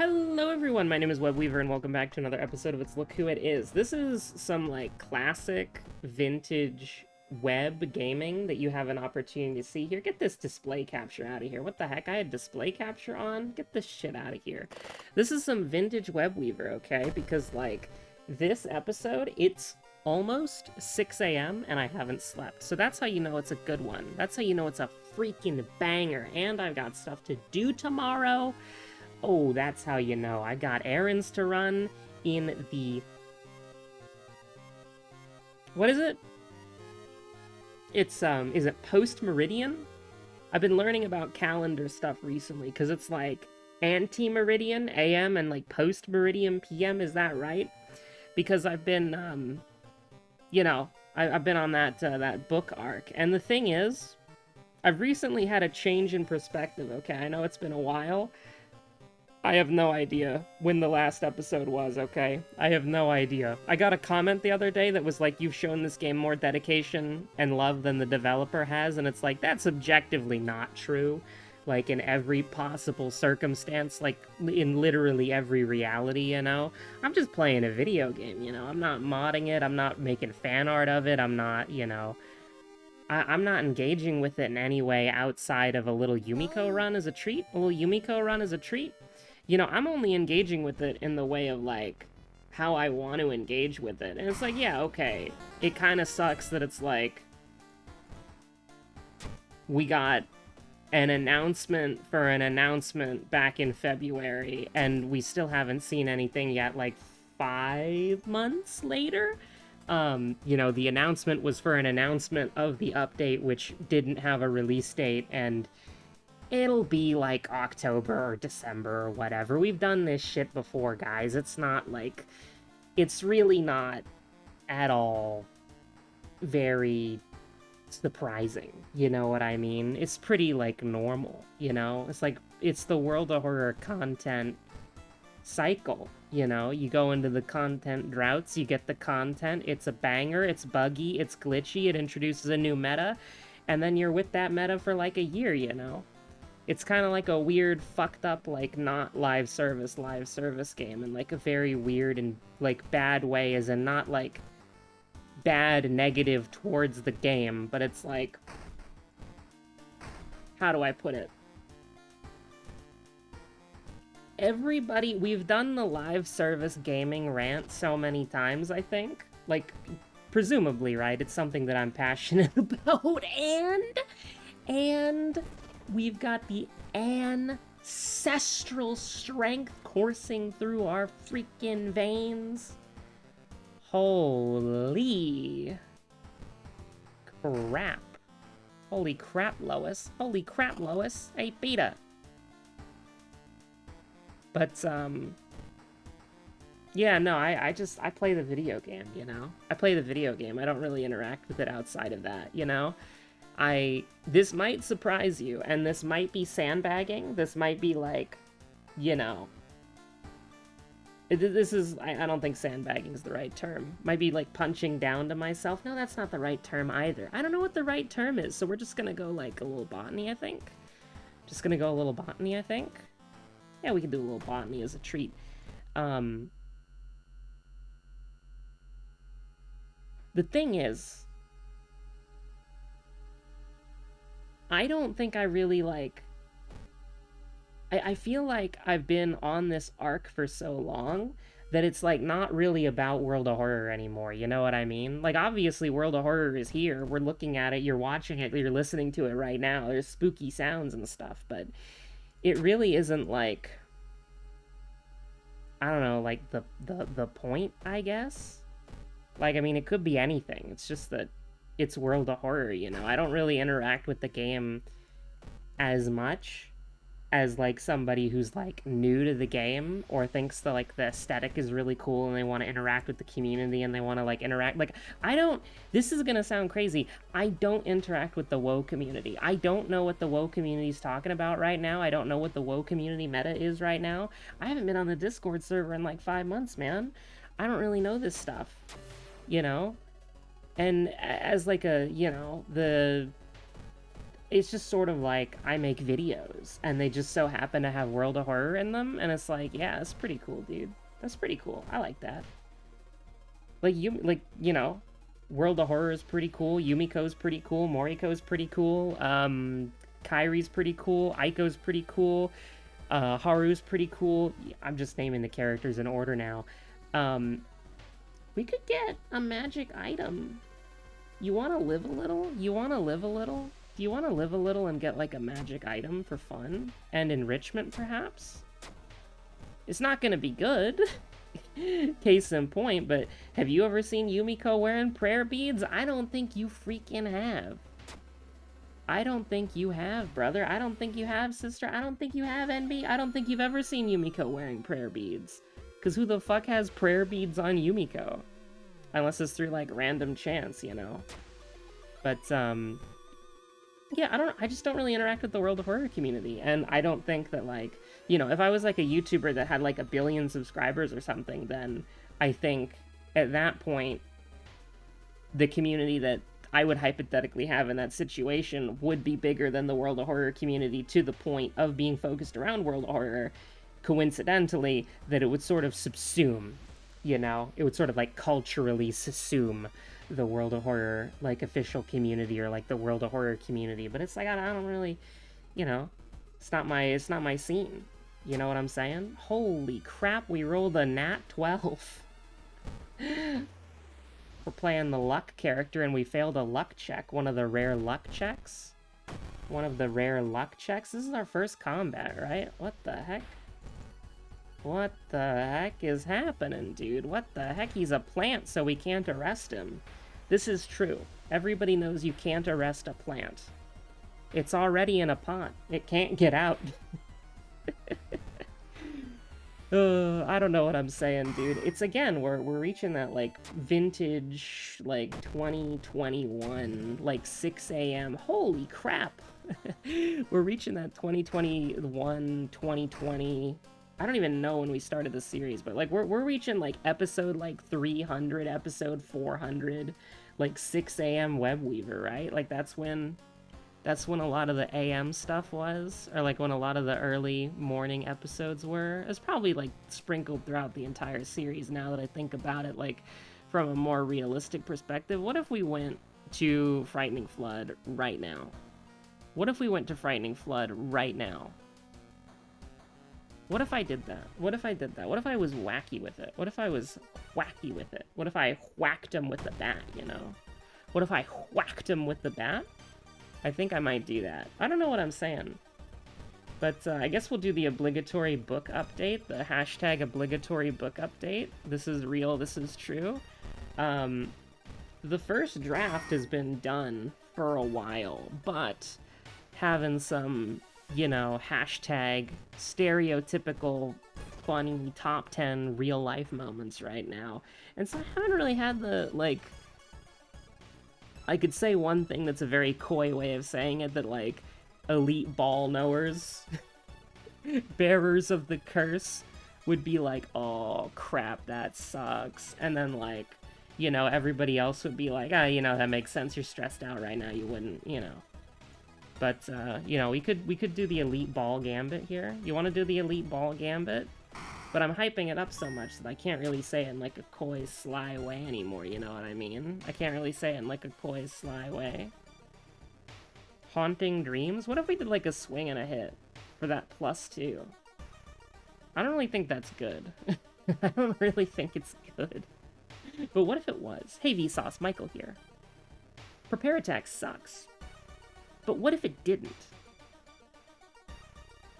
Hello everyone, my name is Webweaver and welcome back to another episode of It's Look Who It Is. This is some like classic vintage web gaming that you have an opportunity to see here. Get this display capture out of here. What the heck? I had display capture on? Get this shit out of here. This is some vintage Webweaver, okay? Because like this episode, it's almost 6 a.m. and I haven't slept. So that's how you know it's a good one. That's how you know it's a freaking banger. And I've got stuff to do tomorrow. Oh, that's how you know. I got errands to run in the... What is it? It's, is it post-meridian? I've been learning about calendar stuff recently, because it's like anti-meridian, AM, and like post-meridian, PM, is that right? Because I've been, you know, I've been on that book arc, and the thing is, I've recently had a change in perspective, okay? I know it's been a while. I have no idea when the last episode was, okay? I have no idea. I got a comment the other day that was like, you've shown this game more dedication and love than the developer has, and it's like, that's objectively not true. Like, in every possible circumstance, like, in literally every reality, you know? I'm just playing a video game, you know? I'm not modding it, I'm not making fan art of it, I'm not, you know... I'm not engaging with it in any way outside of a little Yumiko run as a treat. A little Yumiko run as a treat. You know, I'm only engaging with it in the way of, like, how I want to engage with it. And it's like, yeah, okay. It kind of sucks that it's like... We got an announcement for an announcement back in February, and we still haven't seen anything yet, like, 5 months later? You know, the announcement was for an announcement of the update, which didn't have a release date, and... It'll be like October or December or whatever. We've done this shit before, guys. It's not like... It's really not at all very surprising, you know what I mean? It's pretty, like, normal, you know? It's like, it's the World of Horror content cycle, you know? You go into the content droughts, you get the content, it's a banger, it's buggy, it's glitchy, it introduces a new meta, and then you're with that meta for like a year, you know? It's kind of like a weird, fucked up, like, not live service game in, like, a very weird and, like, bad way, as in not, like, bad negative towards the game, but it's like... How do I put it? Everybody... We've done the live service gaming rant so many times, I think. Like, presumably, right? It's something that I'm passionate about, and... We've got the ancestral strength coursing through our freaking veins. Holy crap. Holy crap, Lois. Holy crap, Lois. Hey, Beta. But, yeah, no, I play the video game, you know? I play the video game. I don't really interact with it outside of that, you know? This might surprise you, and this might be sandbagging, this might be like, you know, this is, I don't think sandbagging is the right term. Might be like punching down to myself. No, that's not the right term either. I don't know what the right term is, so we're just gonna go like a little botany, I think. Just gonna go a little botany, I think. Yeah, we can do a little botany as a treat. The thing is, I don't think I really, like... I feel like I've been on this arc for so long that it's, like, not really about World of Horror anymore, you know what I mean? Like, obviously, World of Horror is here, we're looking at it, you're watching it, you're listening to it right now, there's spooky sounds and stuff, but it really isn't, like... I don't know, like, the point, I guess? Like, I mean, it could be anything, it's just that it's World of Horror, you know? I don't really interact with the game as much as, like, somebody who's, like, new to the game or thinks that, like, the aesthetic is really cool and they want to interact with the community and they want to, like, interact. Like, I don't... This is gonna sound crazy. I don't interact with the WoW community. I don't know what the WoW community's talking about right now. I don't know what the WoW community meta is right now. I haven't been on the Discord server in, like, 5 months, man. I don't really know this stuff, you know? And as, like, a, you know, it's just sort of like I make videos and they just so happen to have World of Horror in them, and it's like, yeah, that's pretty cool, dude. That's pretty cool. I like that. Like, you know, World of Horror is pretty cool. Yumiko's pretty cool. Moriko's pretty cool. Kairi's pretty cool. Aiko's pretty cool. Haru's pretty cool. I'm just naming the characters in order now. We could get a magic item. You want to live a little? You want to live a little? Do you want to live a little and get like a magic item for fun and enrichment, perhaps? It's not going to be good. Case in point, but have you ever seen Yumiko wearing prayer beads? I don't think you freaking have. I don't think you have, brother. I don't think you have, sister. I don't think you have, NB. I don't think you've ever seen Yumiko wearing prayer beads. Because who the fuck has prayer beads on Yumiko? Unless it's through, like, random chance, you know? But, yeah, I just don't really interact with the World of Horror community. And I don't think that, like, you know, if I was, like, a YouTuber that had, like, 1 billion subscribers or something, then I think at that point, the community that I would hypothetically have in that situation would be bigger than the World of Horror community, to the point of being focused around World of Horror, coincidentally, that it would sort of subsume, you know? It would sort of, like, culturally subsume the World of Horror, like, official community, or, like, the World of Horror community. But it's like, I don't really, you know, it's not my scene. You know what I'm saying? Holy crap, we rolled a nat 12. We're playing the luck character and we failed a luck check. One of the rare luck checks. One of the rare luck checks. This is our first combat, right? What the heck? What the heck is happening, dude? What the heck? He's a plant, so we can't arrest him. This is true. Everybody knows you can't arrest a plant. It's already in a pot. It can't get out. I don't know what I'm saying, dude. It's, again, we're reaching that, like, vintage, like, 2021, like, 6 a.m. Holy crap! We're reaching that 2021, 2020... I don't even know when we started the series, but, like, we're reaching, like, episode, like, 300, episode 400, like, 6 a.m. Webweaver, right? Like, that's when a lot of the AM stuff was, or like when a lot of the early morning episodes were. It's probably like sprinkled throughout the entire series now that I think about it, like from a more realistic perspective. What if we went to Frightening Flood right now? What if we went to Frightening Flood right now? What if I did that? What if I did that? What if I was wacky with it? What if I was wacky with it? What if I whacked him with the bat, you know? What if I whacked him with the bat? I think I might do that. I don't know what I'm saying. But I guess we'll do the obligatory book update, the hashtag obligatory book update. This is real, this is true. The first draft has been done for a while, but having some, you know, hashtag stereotypical funny top 10 real life moments right now. And so I haven't really had the, like, I could say one thing that's a very coy way of saying it, that, like, elite ball knowers, bearers of the curse, would be like, oh, crap, that sucks. And then, like, you know, everybody else would be like, ah, you know, that makes sense, you're stressed out right now, you wouldn't, you know. But, you know, we could do the elite ball gambit here. You want to do the elite ball gambit? But I'm hyping it up so much that I can't really say it in, like, a coy, sly way anymore, you know what I mean? I can't really say it in, like, a coy, sly way. Haunting Dreams? What if we did, like, a swing and a hit for that +2? I don't really think that's good. I don't really think it's good. But what if it was? Hey, Vsauce, Michael here. Prepare attack sucks. But what if it didn't?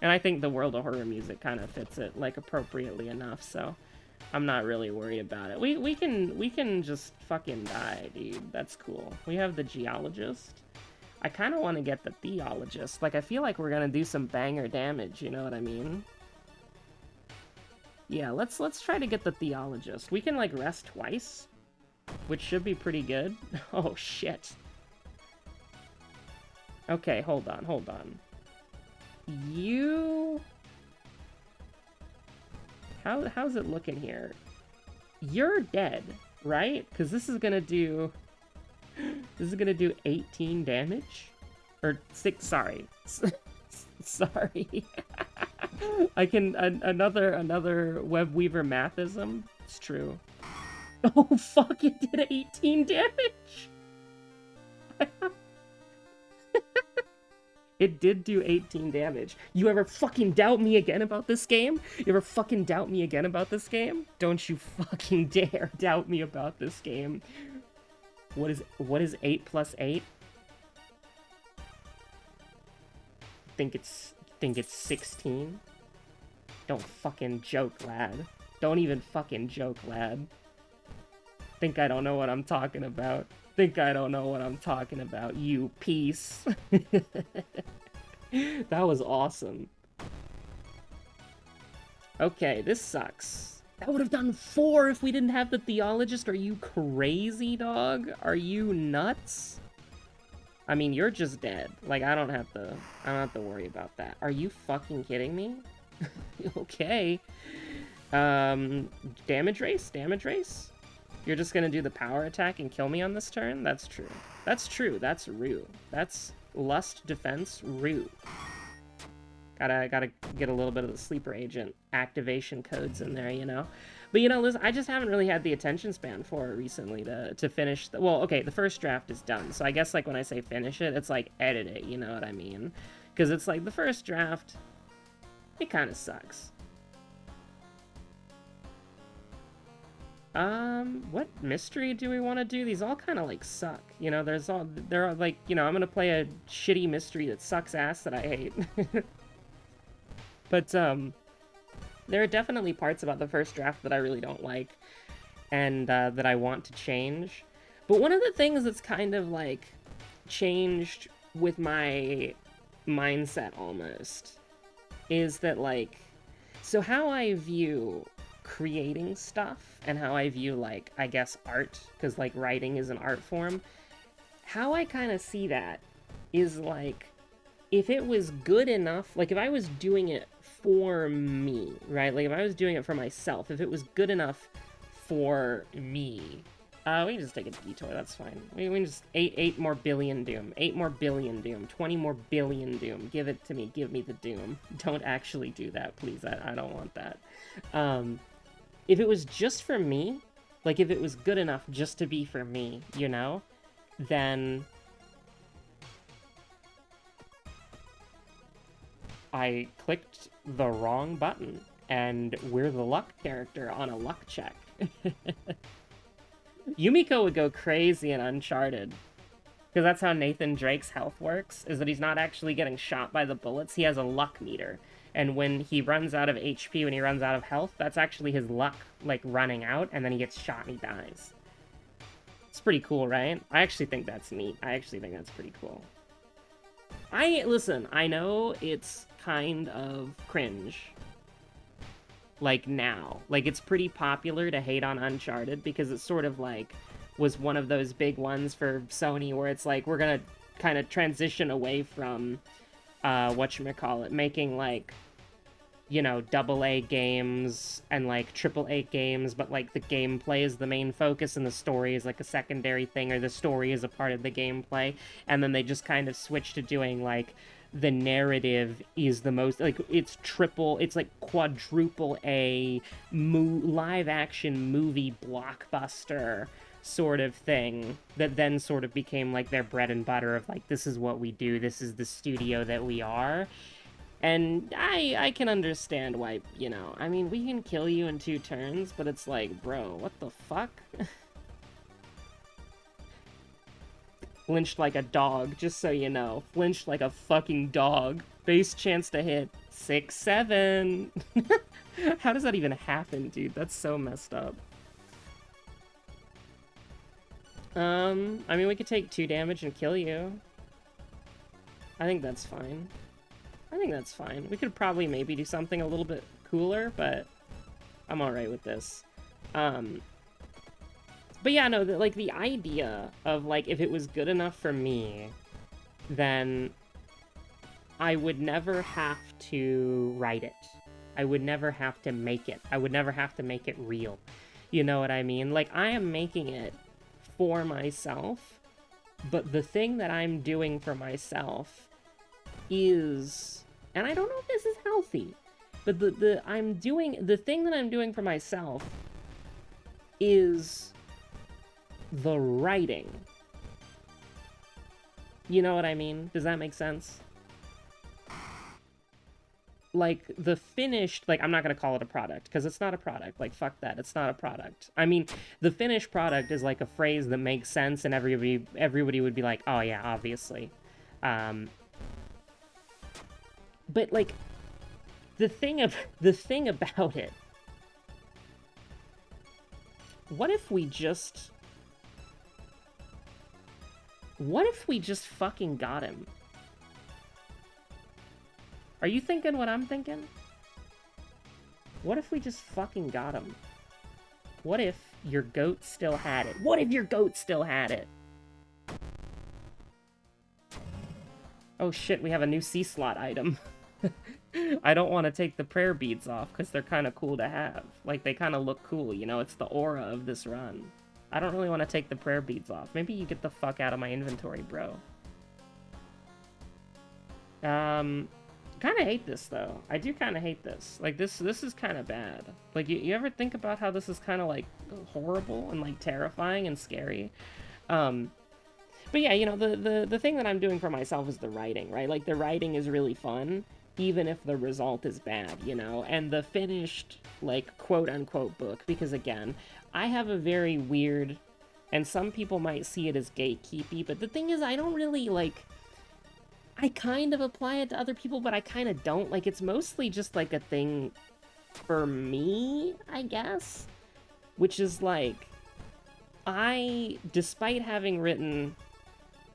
And I think the World of Horror music kind of fits it, like, appropriately enough, so I'm not really worried about it. We can just fucking die, dude. That's cool. We have the Geologist. I kind of want to get the Theologist. Like, I feel like we're gonna do some banger damage, you know what I mean? Yeah, let's try to get the Theologist. We can, like, rest twice, which should be pretty good. Oh, shit. Okay, hold on. How's it looking here? You're dead, right? Because this is gonna do 18 damage. Or 6, sorry. Sorry. I can, another Webweaver mathism. It's true. Oh, fuck, it did 18 damage! It did do 18 damage. You ever fucking doubt me again about this game? You ever fucking doubt me again about this game? Don't you fucking dare doubt me about this game. What is 8 plus 8? Think it's 16? Don't fucking joke, lad. Don't even fucking joke, lad. Think I don't know what I'm talking about. Think I don't know what I'm talking about, you piece. That was awesome. Okay, this sucks. That would have done 4 if we didn't have the Theologist. Are you crazy, dog? Are you nuts? I mean, you're just dead. Like, I don't have to worry about that. Are you fucking kidding me? Okay. Damage race? You're just gonna do the power attack and kill me on this turn? That's true. That's true. That's Rue. That's Lust Defense Rue. Gotta get a little bit of the Sleeper Agent activation codes in there, you know? But, you know, listen, I just haven't really had the attention span for it recently to finish the... Well, okay, the first draft is done, so I guess, like, when I say finish it, it's like edit it, you know what I mean? Because it's like, the first draft, it kind of sucks. What mystery do we want to do? These all kind of, like, suck. You know, there are, like, you know, I'm gonna play a shitty mystery that sucks ass that I hate. But, there are definitely parts about the first draft that I really don't like, and, that I want to change. But one of the things that's kind of, like, changed with my mindset, almost, is that, like, so how I view creating stuff and how I view, like, I guess art, because, like, writing is an art form, how I kind of see that is, like, if it was good enough, like, if I was doing it for me, right, like, if I was doing it for myself, if it was good enough for me, we can just take a detour, that's fine. We can just 8 more billion Doom, 8 more billion Doom, 20 more billion Doom, give it to me, give me the Doom. Don't actually do that, please, I don't want that. If it was just for me, like, if it was good enough just to be for me, you know, then I clicked the wrong button, and we're the luck character on a luck check. Yumiko would go crazy in Uncharted, because that's how Nathan Drake's health works, is that he's not actually getting shot by the bullets, he has a luck meter. And when he runs out of HP, when he runs out of health, that's actually his luck, like, running out, and then he gets shot and he dies. It's pretty cool, right? I actually think that's neat. I actually think that's pretty cool. Listen, I know it's kind of cringe. Like, now. Like, it's pretty popular to hate on Uncharted, because it sort of, like, was one of those big ones for Sony where it's like, we're gonna kind of transition away from, whatchamacallit, making, like, you know, AA games and, like, AAA games, but, like, the gameplay is the main focus and the story is, like, a secondary thing, or the story is a part of the gameplay, and then they just kind of switch to doing, like, the narrative is the most, like, it's like quadruple A live-action movie blockbuster sort of thing that then sort of became, like, their bread and butter of, like, this is what we do, this is the studio that we are. And I can understand why, you know, I mean, we can kill you in 2 turns, but it's like, bro, what the fuck? Flinched like a dog, just so you know. Flinched like a fucking dog. Base chance to hit 6-7. How does that even happen, dude? That's so messed up. I mean, we could take 2 damage and kill you. I think that's fine. I think that's fine. We could probably maybe do something a little bit cooler, but I'm alright with this. But yeah, no, like, the idea of, like, if it was good enough for me, then I would never have to write it. I would never have to make it. I would never have to make it real. You know what I mean? Like, I am making it for myself, But the thing that I'm doing for myself is, and I don't know if this is healthy, but the thing that I'm doing for myself is the writing. You know what I mean? Does that make sense? Like, the finished, like, I'm not going to call it a product, because it's not a product. Like, fuck that. It's not a product. I mean, the finished product is, like, a phrase that makes sense, and everybody would be like, oh, yeah, obviously. But, like, the thing about it, what if we just fucking got him? Are you thinking what I'm thinking? What if we just fucking got him? What if your goat still had it? What if your goat still had it? Oh shit, we have a new C-slot item. I don't want to take the prayer beads off, because they're kind of cool to have. Like, they kind of look cool, you know? It's the aura of this run. I don't really want to take the prayer beads off. Maybe you get the fuck out of my inventory, bro. Kind of hate this, though. I do kind of hate this. Like, this is kind of bad. Like, you ever think about how this is kind of, like, horrible and, like, terrifying and scary? But yeah, you know, the thing that I'm doing for myself is the writing, right? Like, the writing is really fun, even if the result is bad, you know? And the finished, like, quote-unquote book, because, again, I have a very weird, and some people might see it as gatekeepy, but the thing is, I don't really, like, I kind of apply it to other people, but I kind of don't. Like, it's mostly just, like, a thing for me, I guess? Which is, like, despite having written,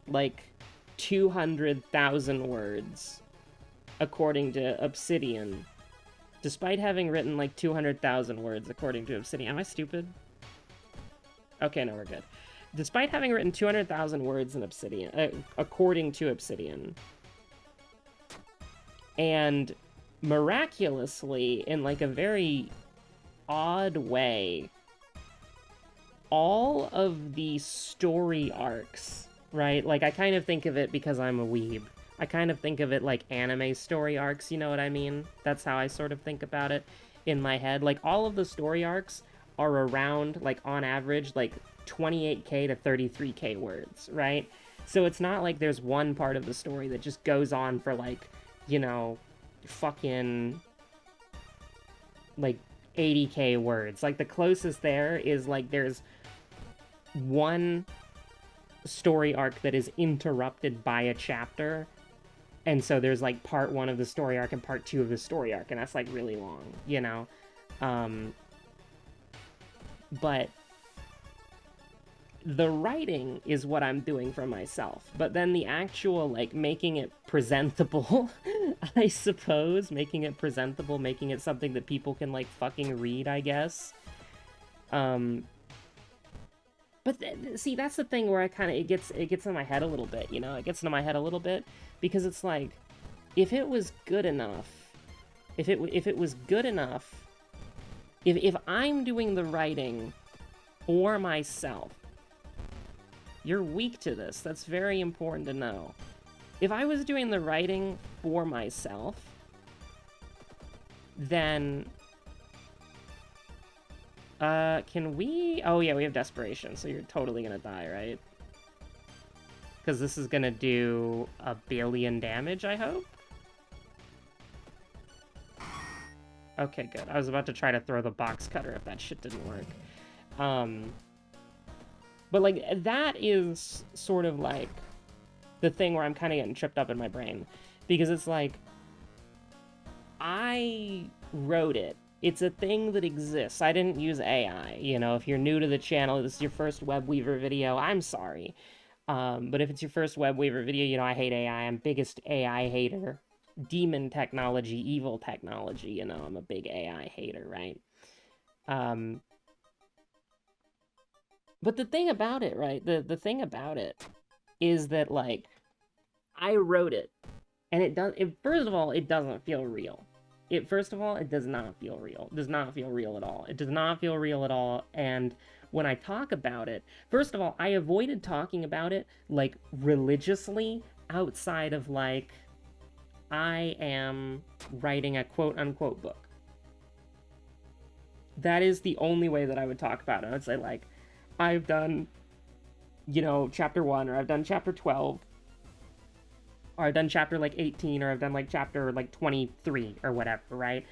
like, 200,000 words, according to Obsidian, despite having written, like, 200,000 words, according to Obsidian. Am I stupid? Okay, no, we're good. Despite having written 200,000 words in Obsidian, according to Obsidian, and miraculously, in, like, a very odd way, all of the story arcs, right? Like, I kind of think of it, because I'm a weeb, I kind of think of it like anime story arcs, you know what I mean? That's how I sort of think about it in my head. Like, all of the story arcs are around, like, on average, like, 28k to 33k words, right? So it's not like there's one part of the story that just goes on for, like, you know, fucking, like, 80k words. Like, the closest there is, like, there's one story arc that is interrupted by a chapter, and so there's, like, part 1 of the story arc and part 2 of the story arc, and that's, like, really long, you know? But the writing is what I'm doing for myself. But then the actual, like, making it presentable, I suppose, making it presentable, making it something that people can, like, fucking read, I guess. But see, that's the thing where I kind of, it gets in my head a little bit, you know? It gets into my head a little bit, because it's like, if it was good enough, if it was good enough, if I'm doing the writing for myself, you're weak to this. That's very important to know. If I was doing the writing for myself, then can we... Oh, yeah, we have desperation, so you're totally gonna die, right? Because this is gonna do 1 billion damage, I hope? Okay, good. I was about to try to throw the box cutter if that shit didn't work. But, like, that is sort of, like, the thing where I'm kind of getting tripped up in my brain. Because it's like, I wrote it. It's a thing that exists. I didn't use AI. You know, if you're new to the channel, this is your first Webweaver video, I'm sorry. But if it's your first Webweaver video, you know, I hate AI. I'm biggest AI hater. Demon technology, evil technology, you know, I'm a big AI hater, right? But the thing about it, right, the thing about it is that, like, I wrote it, and first of all, it doesn't feel real. First of all, it does not feel real. It does not feel real at all. It does not feel real at all, and when I talk about it, first of all, I avoided talking about it like religiously outside of like I am writing a quote unquote book. That is the only way that I would talk about it. I would say like I've done, you know, chapter 1, or I've done chapter 12, or I've done chapter like 18, or I've done like chapter like 23 or whatever, right?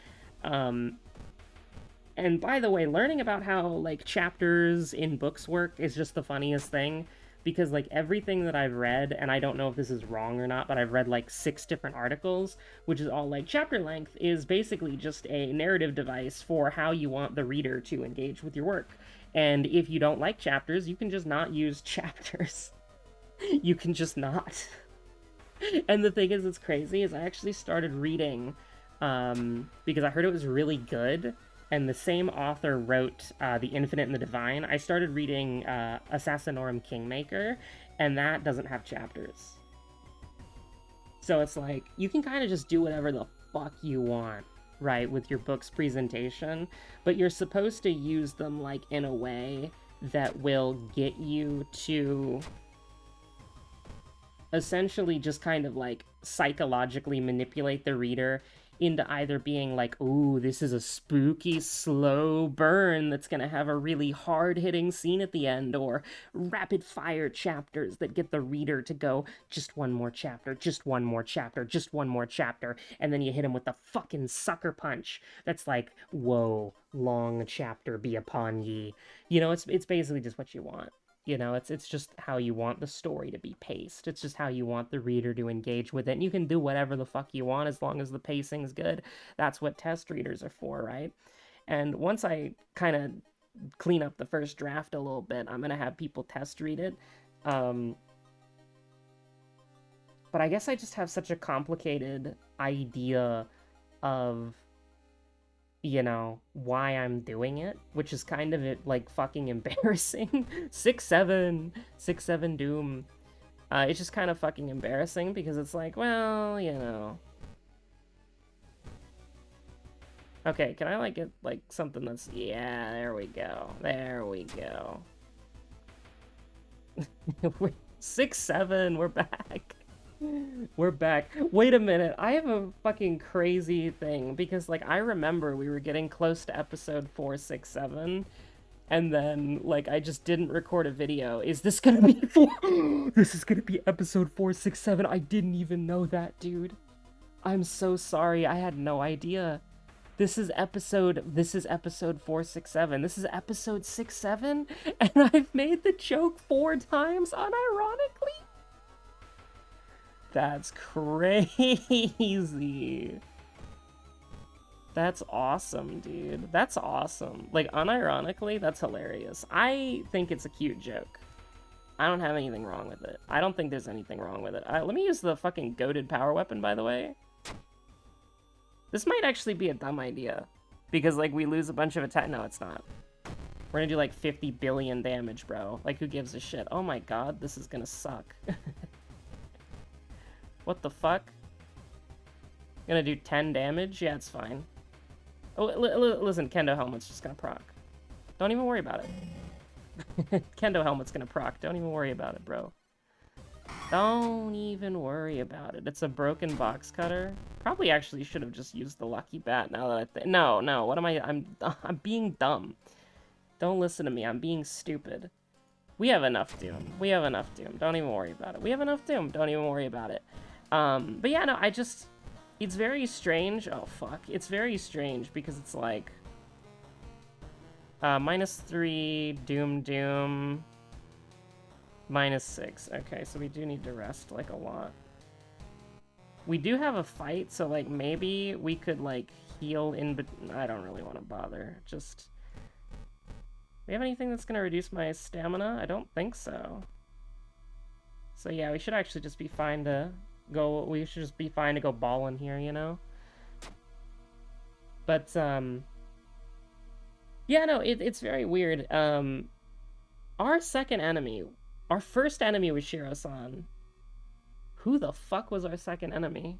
And by the way, learning about how like chapters in books work is just the funniest thing, because like everything that I've read, and I don't know if this is wrong or not, but I've read like 6 different articles, which is all like chapter length is basically just a narrative device for how you want the reader to engage with your work. And if you don't like chapters, you can just not use chapters. You can just not. And the thing is, it's crazy, is I actually started reading because I heard it was really good, and the same author wrote The Infinite and the Divine. I started reading Assassinorum Kingmaker, and that doesn't have chapters. So it's like, you can kind of just do whatever the fuck you want, right, with your book's presentation, but you're supposed to use them, like, in a way that will get you to essentially just kind of like psychologically manipulate the reader into either being like, ooh, this is a spooky, slow burn that's gonna have a really hard-hitting scene at the end, or rapid-fire chapters that get the reader to go, just one more chapter, just one more chapter, just one more chapter, and then you hit him with the fucking sucker punch that's like, whoa, long chapter be upon ye. You know, it's basically just what you want. You know, it's just how you want the story to be paced. It's just how you want the reader to engage with it. And you can do whatever the fuck you want as long as the pacing's good. That's what test readers are for, right? And once I kind of clean up the first draft a little bit, I'm going to have people test read it. But I guess I just have such a complicated idea of, you know, why I'm doing it, which is kind of it, like, fucking embarrassing. 6-7 Doom. It's just kind of fucking embarrassing, because it's like, well, you know. Okay, can I, like, get, like, something that's, yeah, there we go. There we go. 6-7, we're back. We're back. Wait a minute. I have a fucking crazy thing, because like I remember we were getting close to episode 467, and then like I just didn't record a video. Is this gonna be this is gonna be episode 467. I didn't even know that, dude. I'm so sorry. I had no idea. This is episode 467. This is episode 67, and I've made the joke 4 times unironically. That's crazy. That's awesome, dude. That's awesome. Like, unironically, that's hilarious. I think it's a cute joke. I don't have anything wrong with it. I don't think there's anything wrong with it. Let me use the fucking goated power weapon, by the way. This might actually be a dumb idea, because, like, we lose a bunch of attack. No, it's not. We're gonna do, like, 50 billion damage, bro. Like, who gives a shit? Oh my god, this is gonna suck. What the fuck? Gonna do 10 damage? Yeah, it's fine. Oh, listen, Kendo Helmet's just gonna proc. Don't even worry about it. Kendo Helmet's gonna proc. Don't even worry about it, bro. Don't even worry about it. It's a broken box cutter. Probably actually should have just used the lucky bat now that I think. No, what am I? I'm being dumb. Don't listen to me. I'm being stupid. We have enough Doom. We have enough Doom. Don't even worry about it. We have enough Doom. Don't even worry about it. But yeah, no, it's very strange. Oh, fuck. It's very strange because it's like, -3, Doom, -6. Okay, so we do need to rest, like, a lot. We do have a fight, so, like, maybe we could, like, heal in, but I don't really want to bother. Just, we have anything that's gonna reduce my stamina? I don't think so. So yeah, we should actually just be fine to go, ballin' here, you know? But, yeah, no, it's very weird. Our second enemy, our first enemy was Shiro-san. Who the fuck was our second enemy?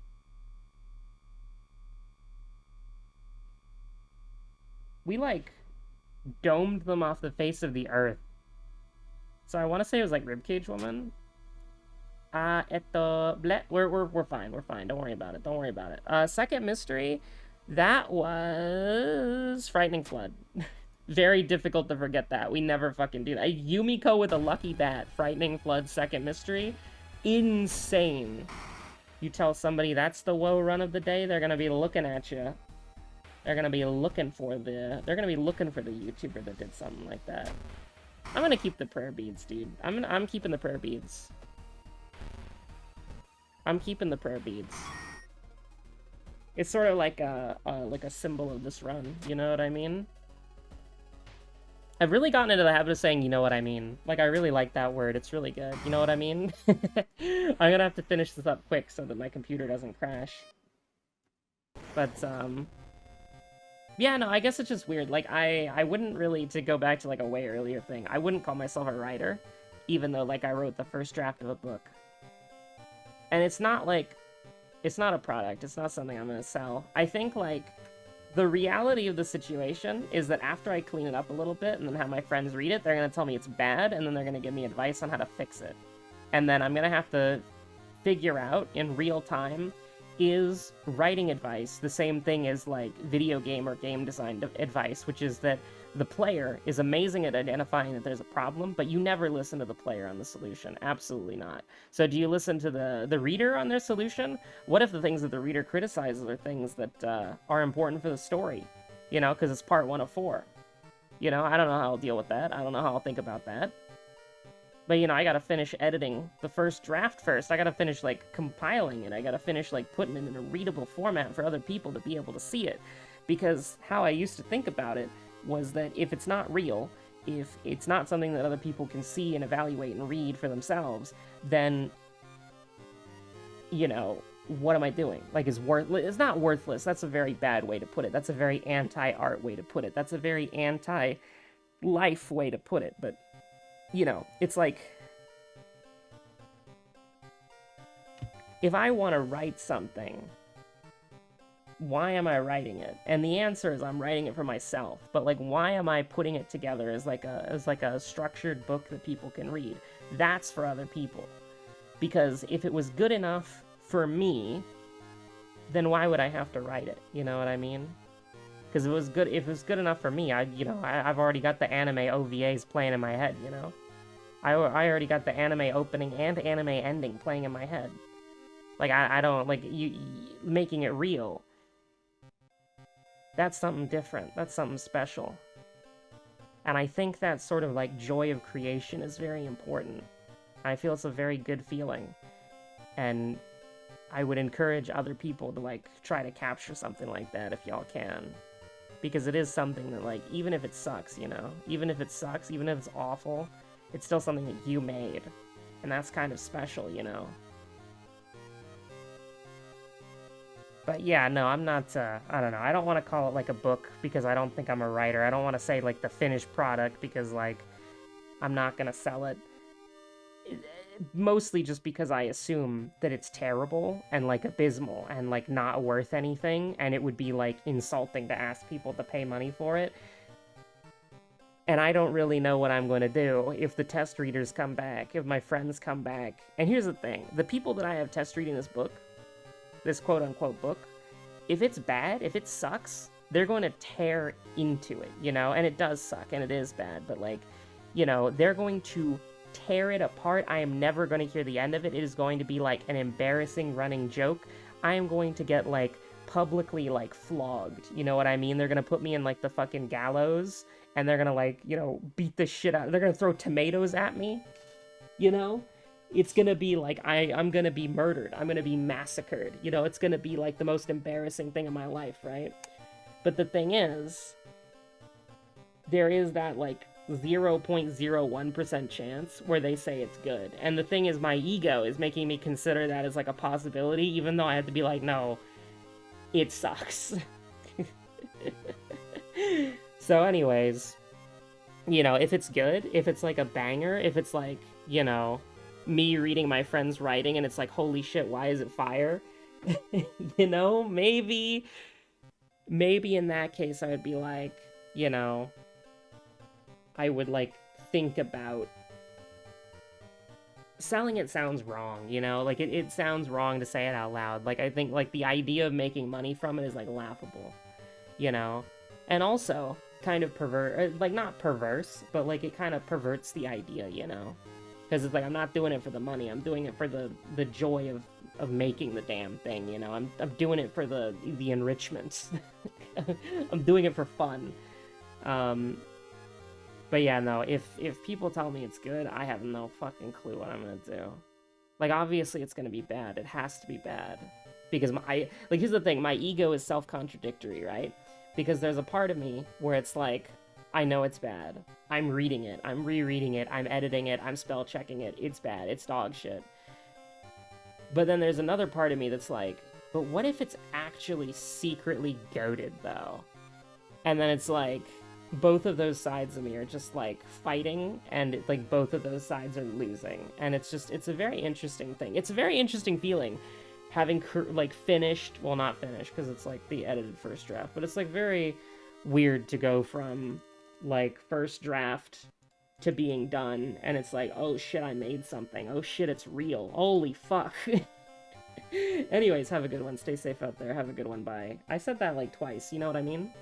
We, like, domed them off the face of the earth. So I want to say it was like Ribcage Woman. We're fine. We're fine. Don't worry about it. Don't worry about it. Second mystery, that was Frightening Flood. Very difficult to forget that. We never fucking do that. Yumiko with a lucky bat. Frightening Flood, second mystery. Insane. You tell somebody that's the woe run of the day, they're gonna be looking at you. They're gonna be looking for the YouTuber that did something like that. I'm gonna keep the prayer beads, dude. I'm keeping the prayer beads. I'm keeping the prayer beads. It's sort of like a symbol of this run. You know what I mean? I've really gotten into the habit of saying, you know what I mean. Like, I really like that word. It's really good. You know what I mean? I'm gonna have to finish this up quick so that my computer doesn't crash. But, yeah, no, I guess it's just weird. Like, I wouldn't really, to go back to, like, a way earlier thing, I wouldn't call myself a writer, even though, like, I wrote the first draft of a book. And it's not, like, it's not a product. It's not something I'm gonna sell. I think, like, the reality of the situation is that after I clean it up a little bit and then have my friends read it, they're going to tell me it's bad, and then they're going to give me advice on how to fix it. And then I'm going to have to figure out in real time, is writing advice the same thing as, like, video game or game design advice, which is that the player is amazing at identifying that there's a problem, but you never listen to the player on the solution. Absolutely not. So do you listen to the reader on their solution? What if the things that the reader criticizes are things that are important for the story? You know, because it's part 1 of 4. You know, I don't know how I'll deal with that. I don't know how I'll think about that. But, you know, I gotta finish editing the first draft first. I gotta finish, like, compiling it. I gotta finish, like, putting it in a readable format for other people to be able to see it. Because how I used to think about it was that if it's not real, if it's not something that other people can see and evaluate and read for themselves, then, you know, what am I doing? Like, it's not worthless. That's a very bad way to put it. That's a very anti-art way to put it. That's a very anti-life way to put it. But, you know, it's like, if I want to write something, why am I writing it? And the answer is I'm writing it for myself. But, like, why am I putting it together as like a structured book that people can read? That's for other people. Because if it was good enough for me, then why would I have to write it? You know what I mean? Because if it was good enough for me, I've already got the anime OVAs playing in my head, you know? I already got the anime opening and anime ending playing in my head. Like, I don't, like, making it real. That's something different. That's something special. And I think that sort of, like, joy of creation is very important. I feel it's a very good feeling. And I would encourage other people to, like, try to capture something like that if y'all can. Because it is something that, like, even if it sucks, you know? Even if it sucks, even if it's awful, it's still something that you made. And that's kind of special, you know? But yeah, no, I'm not, I don't know, I don't want to call it, like, a book because I don't think I'm a writer. I don't want to say, like, the finished product because, like, I'm not gonna sell it. Mostly just because I assume that it's terrible and, like, abysmal and, like, not worth anything, and it would be, like, insulting to ask people to pay money for it. And I don't really know what I'm going to do if the test readers come back, if my friends come back. And here's the thing, the people that I have test reading this book, this quote-unquote book, if it's bad, if it sucks, they're going to tear into it, you know? And it does suck, and it is bad, but, like, you know, they're going to tear it apart. I am never going to hear the end of it. It is going to be, like, an embarrassing running joke. I am going to get, like, publicly, like, flogged, you know what I mean? They're going to put me in, like, the fucking gallows, and they're going to, like, you know, beat the shit out. They're going to throw tomatoes at me, you know? It's gonna be like, I'm gonna be murdered. I'm gonna be massacred. You know, it's gonna be like the most embarrassing thing in my life, right? But the thing is, there is that like 0.01% chance where they say it's good. And the thing is, my ego is making me consider that as like a possibility, even though I have to be like, no, it sucks. So anyways, you know, if it's good, if it's like a banger, if it's like, you know, me reading my friend's writing and it's like, holy shit, why is it fire? You know, maybe in that case I would be like, you know, I would like think about selling it. Sounds wrong, you know, like it sounds wrong to say it out loud. Like I think like the idea of making money from it is like laughable, you know, and also kind of like not perverse, but like it kind of perverts the idea, you know, because it's like I'm not doing it for the money, I'm doing it for the joy of making the damn thing, you know. I'm doing it for the enrichment. I'm doing it for fun. um but yeah, no, if people tell me it's good, I have no fucking clue what I'm gonna do. Like, obviously it's gonna be bad. It has to be bad. Because like, here's the thing, my ego is self-contradictory, right? Because there's a part of me where it's like, I know it's bad. I'm reading it, I'm rereading it, I'm editing it, I'm spell checking it. It's bad, it's dog shit. But then there's another part of me that's like, but what if it's actually secretly goated, though? And then it's like, both of those sides of me are just like fighting, and like both of those sides are losing, and it's a very interesting thing. It's a very interesting feeling, having like finished, well, not finished because it's like the edited first draft, but it's like very weird to go from like first draft to being done, and it's like, oh shit, I made something, oh shit, it's real, holy fuck. Anyways, have a good one, stay safe out there, have a good one, bye. I said that like twice, you know what I mean?